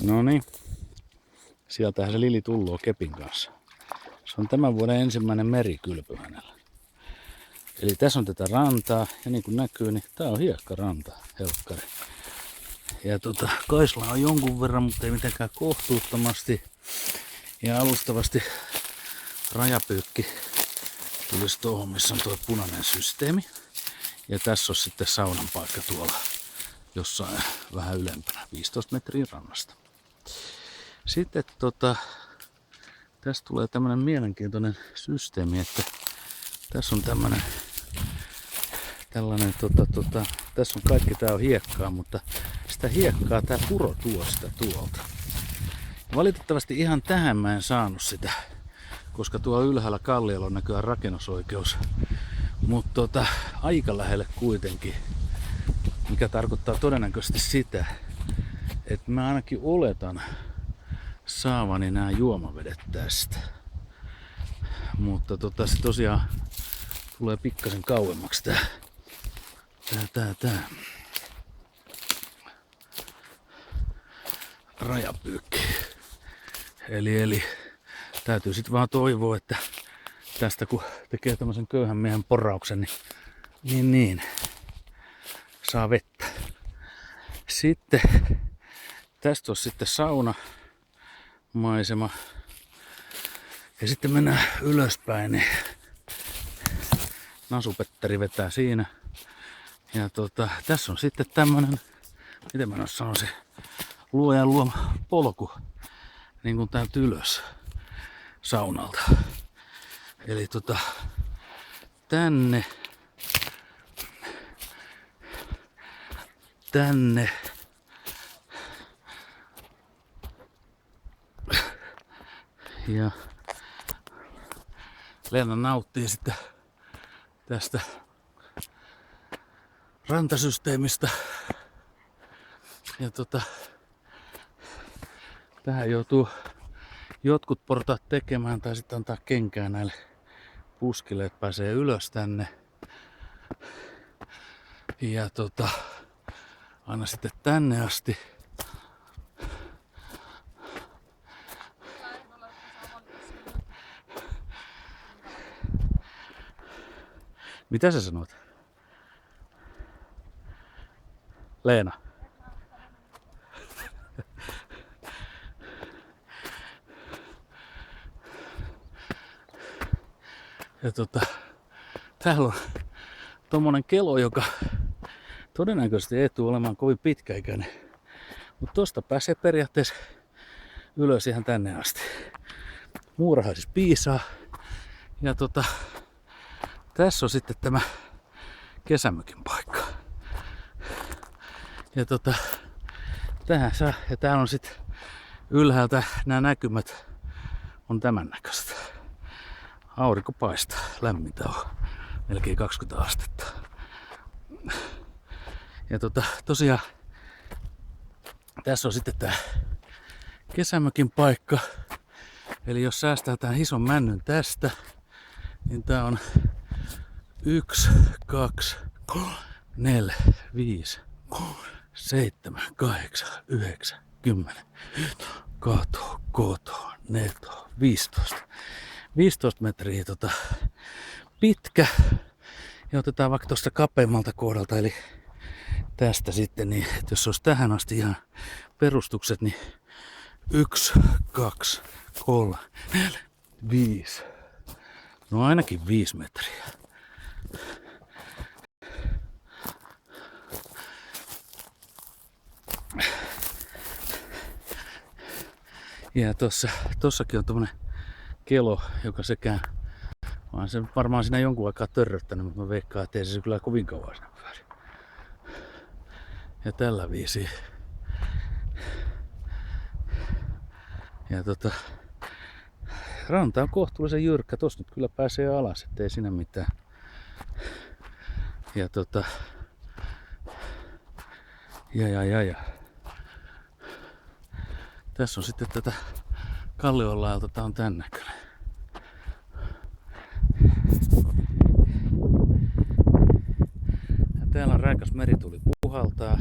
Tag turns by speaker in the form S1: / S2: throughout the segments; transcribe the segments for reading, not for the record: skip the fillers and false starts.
S1: No niin. Sieltähän se Lili tulloo kepin kanssa. Se on tämän vuoden ensimmäinen merikylpy hänellä. Eli tässä on tätä rantaa ja niin kuin näkyy, niin tää on hiekkaranta, helkkari. Ja Kaisla on jonkun verran, mutta ei mitenkään kohtuuttomasti. Ja alustavasti rajapyykki tulisi tuohon, missä on tuo punainen systeemi. Ja tässä on sitten saunan paikka tuolla jossain vähän ylempänä, 15 metriä rannasta. Sitten tästä tulee tämmönen mielenkiintoinen systeemi, että tässä on tällainen tässä on kaikki, tää on hiekkaa, mutta sitä hiekkaa tää puro tuo sitä tuolta. Valitettavasti ihan tähän mä en saanut sitä, koska tuolla ylhäällä kalliolla on näkyään rakennusoikeus. Mutta aika lähelle kuitenkin, mikä tarkoittaa todennäköisesti sitä, että mä ainakin oletan saavani nämä juomavedet tästä. Mutta se tosiaan tulee pikkasen kauemmaksi tää rajapyykki. Eli täytyy sitten vaan toivoa, että tästä kun tekee tämmöisen köyhän miehen porauksen, niin saa vettä. Sitten tästä on sitten saunamaisema. Ja sitten mennään ylöspäin, niin Nasupetteri vetää siinä. Ja tässä on sitten tämmönen, miten mä sanoisin, luojan luoma polku, niin kuin täältä ylös saunalta. Eli tänne ja Leena nauttii sitten tästä rantasysteemistä. Ja tähän joutuu jotkut portaat tekemään tai sitten antaa kenkää näille puskille, että pääsee ylös tänne. Ja aina sitten tänne asti. Mitä sä sanot? Leena. Ja täällä on tommonen kelo, joka todennäköisesti ei tule olemaan kovin pitkäikäinen. Mutta tosta pääsee periaatteessa ylös ihan tänne asti. Muurahan siis piisaa. Ja tässä on sitten tämä kesämökin paikka. Ja tähän saa. Ja täällä on sitten ylhäältä nämä näkymät on tämän näköistä. Aurinko paistaa, lämmintä on melkein 20 astetta. Ja tosiaan tässä on sitten tää kesämökin paikka. Eli jos säästää tämän ison männyn tästä, niin tää on 1, 2, 3, 4, 5, 6, 7, 8, 9, 10, 12, 14, 15. 15 metriä pitkä. Ja otetaan vaikka tuosta kapeammalta kohdalta, eli tästä sitten, niin että jos olisi tähän asti ihan perustukset, niin 1, 2, 3, 4, 5. No ainakin 5 metriä. Ja tossakin on tommonen kelo, joka sekään, vaan se varmaan siinä jonkun aikaa törröttänyt, mutta mä veikkaan, ettei se kyllä kovin kauan siinä pyöri. Ja tällä viisi. Ja ranta on kohtuullisen jyrkkä, tossa nyt kyllä pääsee alas, ettei siinä mitään. Ja ja. Tässä on sitten tätä Kallionlaelta, tää on tän näköinen. Ja täällä on raikas merituuli puhaltaa.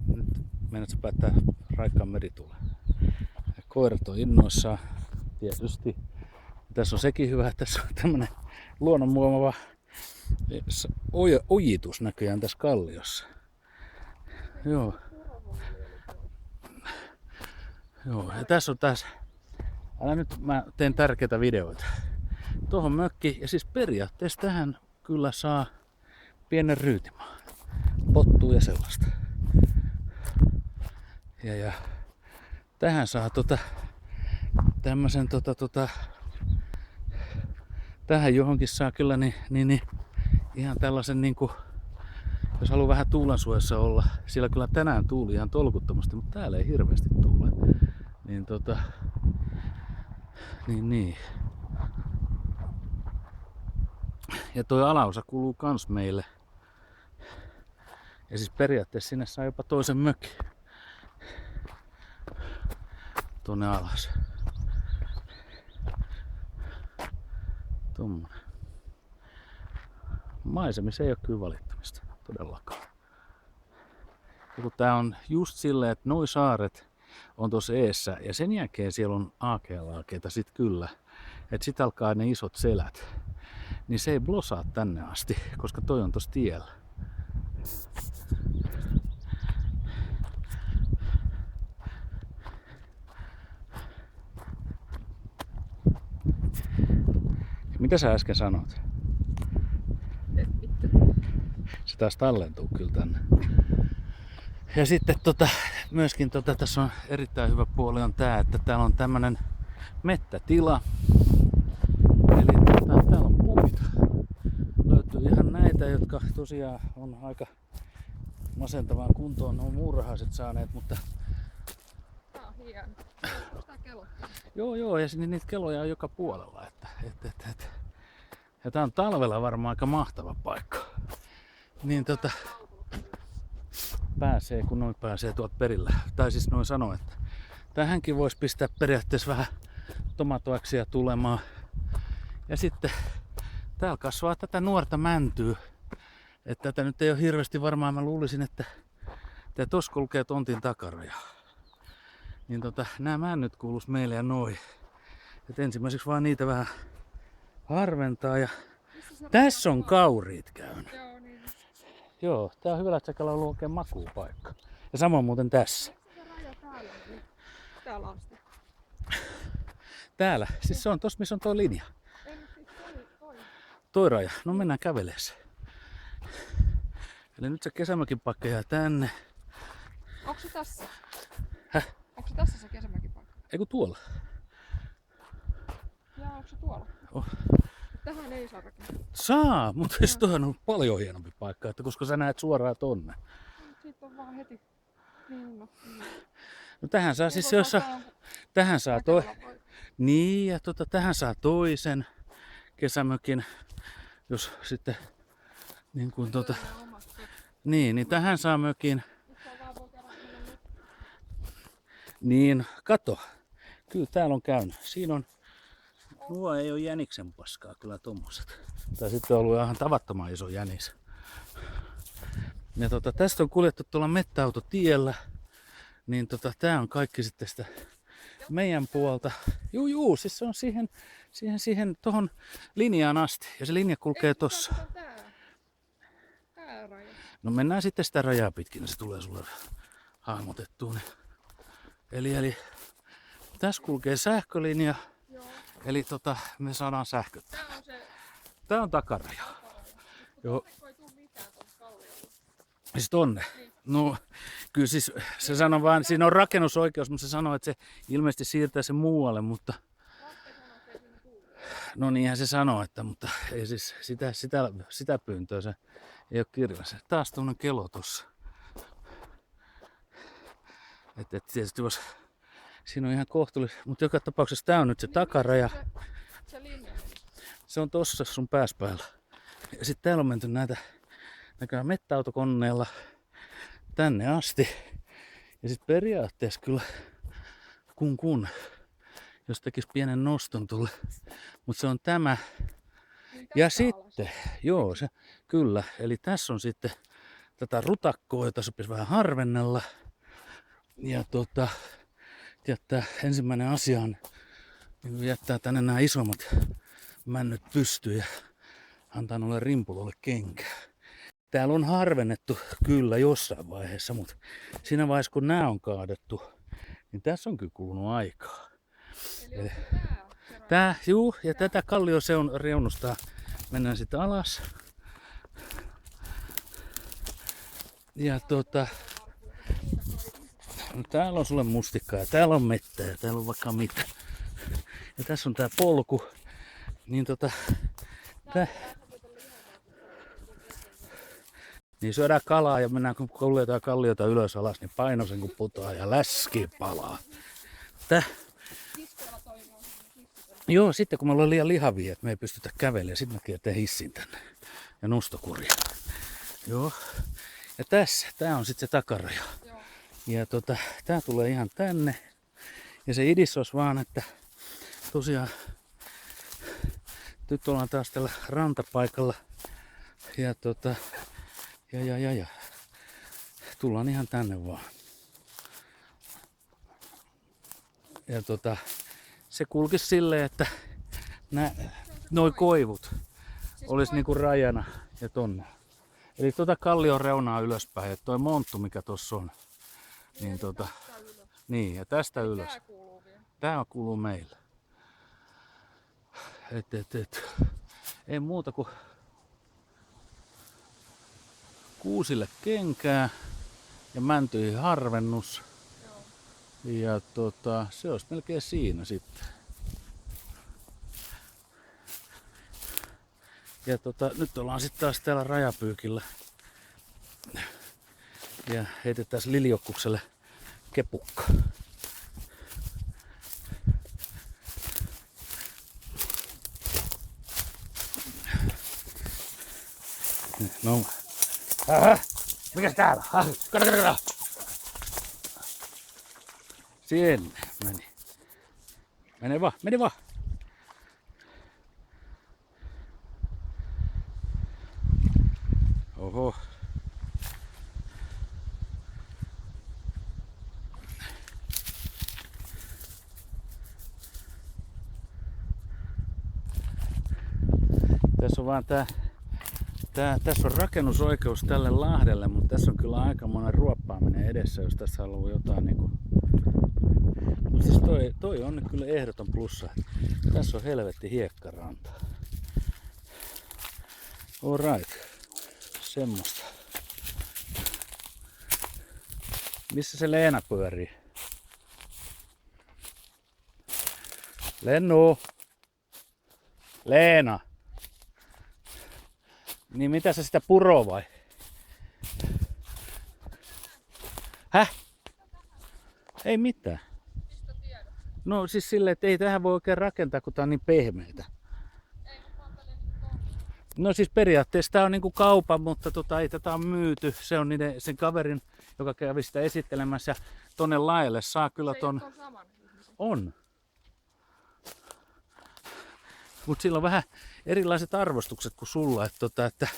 S1: Nyt meinaat sä päättää raikkaan merituuleen? koirat on innoissaan tietysti. Tässä on sekin hyvä, että tässä on tämmönen luonnonmuomava ojitus näköjään tässä kalliossa. Joo. Joo, ja tässä on taas, älä nyt, mä teen tärkeitä videoita. Tuohon mökki, ja siis periaatteessa tähän kyllä saa pienen ryytimaan. Pottuu ja sellaista. Ja tähän saa tämmösen tähän johonkin saa kyllä niin ihan tällaisen niinku, jos haluaa vähän tuulensuojassa olla, siellä kyllä tänään tuuli ihan tolkuttomasti, mutta täällä ei hirveästi tuule. Niin. Ja toi alaosa kuuluu kans meille. Ja siis periaatteessa sinne saa jopa toisen mökin. Tuonne alas. Tommonen. Maisemissa ei oo kyllä valittamista. Todellakaan. Ja kun tää on just silleen, että noi saaret on tuossa eessä ja sen jälkeen siellä on aakealaakeita sit kyllä. Et sit alkaa ne isot selät. Niin se ei blosaa tänne asti, koska toi on tossa tiellä. Mitä sä äsken sanoit? Se taas tallentuu kyllä tänne. Ja sitten myöskin tässä on erittäin hyvä puoli on tää, että täällä on tämmönen mettätila. Eli täällä on puita. Löytyy ihan näitä, jotka tosiaan on aika masentavaan kuntoon. Ne on muurahaiset saaneet, mutta...
S2: Tää on hieno. Tää kelottaa.
S1: Joo, ja niitä keloja on joka puolella. Ja tää on talvella varmaan aika mahtava paikka. Niin pääsee, kun noin pääsee tuolta perillä. Tai siis noin sanoo, että tähänkin voisi pistää periaatteessa vähän tomatoaksia tulemaan. Ja sitten täällä kasvaa tätä nuorta mäntyä. Että tätä nyt ei ole hirveästi varmaan, mä luulisin, että tossa kulkee tontin takaraja. Niin nämä männyt kuulus meille ja noin. Et ensimmäiseksi vaan niitä vähän harventaa ja tässä on kauriit käynyt.
S2: Joo, niin.
S1: Joo, tää on hyvä, että on ollut oikein makuupaikka. Ja samoin muuten tässä.
S2: Se raja täällä, niin täällä asti.
S1: Täällä, siis se on tossa missä on toi linja.
S2: Ei nyt siis toi.
S1: Toi raja, no mennään kävelemään se. Eli nyt se kesämökin paikka jää tänne.
S2: Onko se tässä?
S1: Häh?
S2: Onko se tässä se kesämökipaikka?
S1: Eiku tuolla?
S2: Jaa, onko se tuolla?
S1: Oh.
S2: Tähän ei saa rakentaa.
S1: Saa, mutta siis toihan on paljon hienompi paikka, että koska sä näet suoraan tonne.
S2: Siitä on vaan heti. Niin.
S1: No tähän saa siis jossa... Tähän saa toi... Niin, ja tähän saa toisen kesämökin, jos sitten niin kuin niin tähän saa mökin. Niin, kato. Kyllä täällä on käynyt. Siinä on, nuo ei ole jäniksen paskaa kyllä tommoset. Tai sitten on ollut ihan tavattoman iso jänis. Ja tästä on kuljettu tuolla mettäautotiellä. Niin tää on kaikki sitten sitä meidän puolta. Juu, siis se on siihen tohon linjaan asti. Ja se linja kulkee tossa.
S2: Tää raja.
S1: No mennään sitten sitä rajaa pitkin, niin se tulee sulle hahmotettuun. Eli tässä kulkee sähkölinja.
S2: Joo.
S1: Eli me saadaan sähköt. Tää on takaraja. Joo.
S2: Ei tuu mitään tuossa kalliolla.
S1: Siis tonne.
S2: Niin.
S1: No kyllä siis se sanoo vaan, siinä on rakennusoikeus, mutta se sanoo, että se ilmeisesti siirtää se muualle, mutta... No niinhän se sanoo, että mutta ei siis sitä pyyntöä se ei ole kirjassa. Taas tuollainen kelo tossa. Et tietysti vois, siinä on ihan kohtuullista, mutta joka tapauksessa tää on nyt se takaraja.
S2: Se linja.
S1: Se on tossa sun pääspäällä. Ja sitten täällä on menty näitä näköjään mettäautokoneella tänne asti. Ja sitten periaatteessa kyllä jos tekis pienen noston tulle. Mutta se on tämä. Ja sitten, joo se kyllä. Eli tässä on sitten tätä rutakkoa, jota sopisi vähän harvennella. Ja jättää ensimmäinen asia on niin jättää tänne nämä isommat männyt pystyyn ja antaa noille rimpuloille kenkää. Täällä on harvennettu kyllä jossain vaiheessa, mutta siinä vaiheessa kun nämä on kaadettu, niin tässä on kyllä kulunut aikaa.
S2: Eli
S1: Tää, juu, ja tätä kallioseun reunustaa mennään sitten alas. Ja no täällä on sulle mustikkaa ja täällä on mettä ja täällä on vaikka mitä. Ja tässä on tää polku. Niin niin syödään kalaa ja mennään kun kuljetaan kalliota ylös alas, niin paino sen kun putoaa ja läski palaa. Joo, sitten kun me ollaan liian lihavia, että me ei pystytä kävelemään, sitten mä kiertän hissin tänne ja nostokuria. Joo. Ja tää on sitten se takaraja.
S2: Joo.
S1: Ja tää tulee ihan tänne. Ja se idis olisi vaan, että tosiaan nyt ollaan taas tällä rantapaikalla. Ja ja tullaan ihan tänne vaan. Ja se kulkisi silleen, että noi koivut olisi niinku rajana ja tonne. Eli kallion reunaa ylöspäin, että toi monttu mikä tossa on. Niin niin ja tästä ylös.
S2: Tää kuuluu vielä.
S1: Tää kuuluu meille. Ei muuta kuin kuusille kenkää ja mäntyihin harvennus.
S2: Joo.
S1: Ja se olisi melkein siinä sitten. Ja nyt ollaan sitten taas täällä rajapyykillä. Ja heitetään Liliokkukselle kepukka. No. Mikäs täällä? Kato. Sinne meni. Mene vaan. Oho. Tässä on vaan tässä on rakennusoikeus tälle lahdelle, mutta tässä on kyllä aikamoinen ruoppaaminen edessä, jos tässä haluaa jotain niinku. Mutta siis toi on nyt kyllä ehdoton plussa. Tässä on helvetti hiekkaranta. Alright. Semmosta. Missä se Leena pyörii? Lennu! Leena! Niin mitä sä sitä puroo vai? Häh? Ei mitään.
S2: Mistä tiedät?
S1: No siis silleen, että ei tähän voi oikein rakentaa, kun tää on niin pehmeitä.
S2: Ei, mutta mä oon
S1: No siis periaatteessa tää on niinku kaupan, mutta ei tätä on myyty. Se on sen kaverin, joka kävi sitä esittelemässä. Tonne laelle saa kyllä ton...
S2: on saman ihmisen.
S1: On. Mut sillä on vähän erilaiset arvostukset kuin sulla, että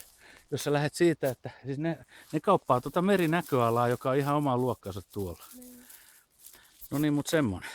S1: jos sä lähdet siitä, että siis ne kauppaa merinäköalaa, joka on ihan omaa luokkaansa tuolla.
S2: Niin.
S1: No niin, mut semmonen.